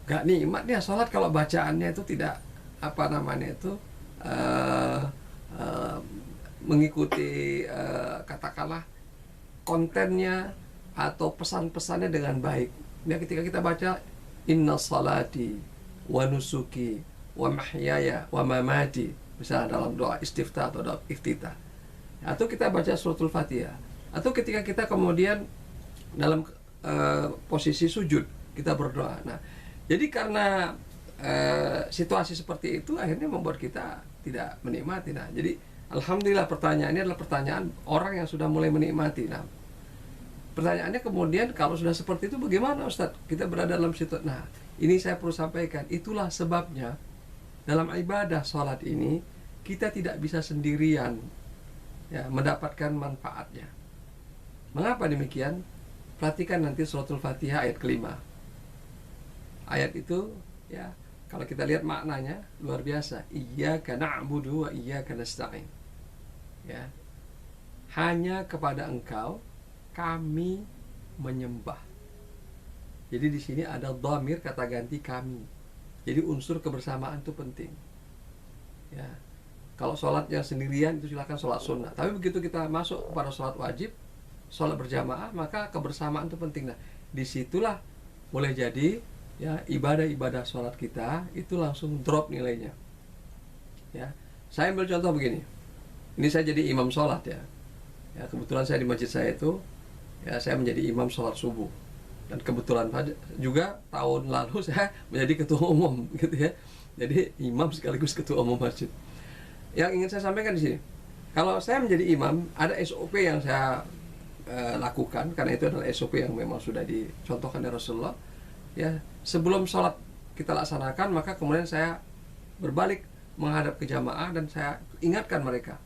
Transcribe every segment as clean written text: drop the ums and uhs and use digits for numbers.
Gak nikmatnya sholat kalau bacaannya itu tidak apa namanya itu eh, eh, mengikuti katakanlah kontennya atau pesan-pesannya dengan baik. Ya, ketika kita baca inna salati wa nusuki wa mahyaya wa mamati, misalnya dalam doa istiftah atau doa iftitah, atau kita baca suratul fatihah, atau ketika kita kemudian dalam posisi sujud kita berdoa. Nah, jadi karena situasi seperti itu akhirnya membuat kita tidak menikmati. Nah, jadi alhamdulillah pertanyaannya adalah pertanyaan orang yang sudah mulai menikmati. Nah, pertanyaannya kemudian kalau sudah seperti itu bagaimana Ustadz? Kita berada dalam situasi. Nah, ini saya perlu sampaikan. Itulah sebabnya dalam ibadah sholat ini kita tidak bisa sendirian ya mendapatkan manfaatnya. Mengapa demikian? Perhatikan nanti suratul Fatihah ayat kelima. Ayat itu ya kalau kita lihat maknanya luar biasa. Iyyaka na'budu wa iyyaka nasta'in. Ya. Hanya kepada Engkau kami menyembah. Jadi di sini ada dhamir kata ganti kami. Jadi unsur kebersamaan itu penting. Ya. Kalau sholatnya sendirian itu silakan sholat sunnah. Tapi begitu kita masuk kepada sholat wajib, sholat berjamaah, maka kebersamaan itu penting. Nah, disitulah boleh jadi ya ibadah-ibadah sholat kita itu langsung drop nilainya. Ya, saya ambil contoh begini. Ini saya jadi imam sholat ya. Ya, kebetulan saya di masjid saya itu ya saya menjadi imam sholat subuh, dan kebetulan juga tahun lalu saya menjadi ketua umum gitu ya. Jadi imam sekaligus ketua umum masjid. Yang ingin saya sampaikan di sini, kalau saya menjadi imam ada SOP yang saya lakukan, karena itu adalah SOP yang memang sudah dicontohkan oleh Rasulullah. Ya, sebelum sholat kita laksanakan, maka kemudian saya berbalik menghadap ke jamaah dan saya ingatkan mereka,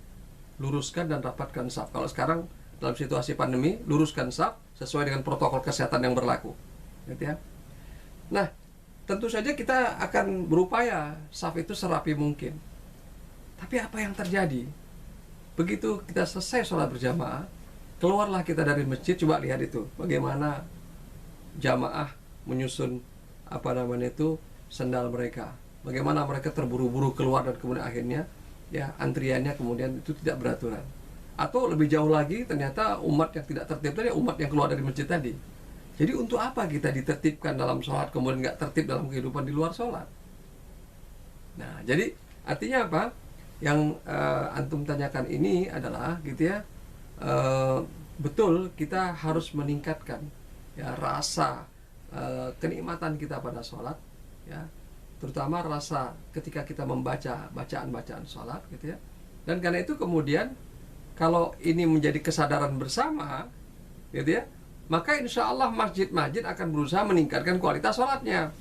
luruskan dan rapatkan saf. Kalau sekarang dalam situasi pandemi, luruskan saf sesuai dengan protokol kesehatan yang berlaku, gitu ya. Nah, tentu saja kita akan berupaya saf itu serapi mungkin. Tapi apa yang terjadi? Begitu kita selesai sholat berjamaah, keluarlah kita dari masjid, coba lihat itu, bagaimana jamaah menyusun apa namanya itu sendal mereka, bagaimana mereka terburu-buru keluar dan kemudian akhirnya ya antriannya kemudian itu tidak beraturan. Atau lebih jauh lagi ternyata umat yang tidak tertib tadi umat yang keluar dari masjid tadi. Jadi untuk apa kita ditertibkan dalam sholat kemudian nggak tertib dalam kehidupan di luar sholat? Nah, jadi artinya apa? Yang antum tanyakan ini adalah gitu ya, betul kita harus meningkatkan ya rasa kenikmatan kita pada sholat ya, terutama rasa ketika kita membaca bacaan-bacaan sholat gitu ya. Dan karena itu kemudian kalau ini menjadi kesadaran bersama gitu ya, maka insya Allah masjid-masjid akan berusaha meningkatkan kualitas sholatnya.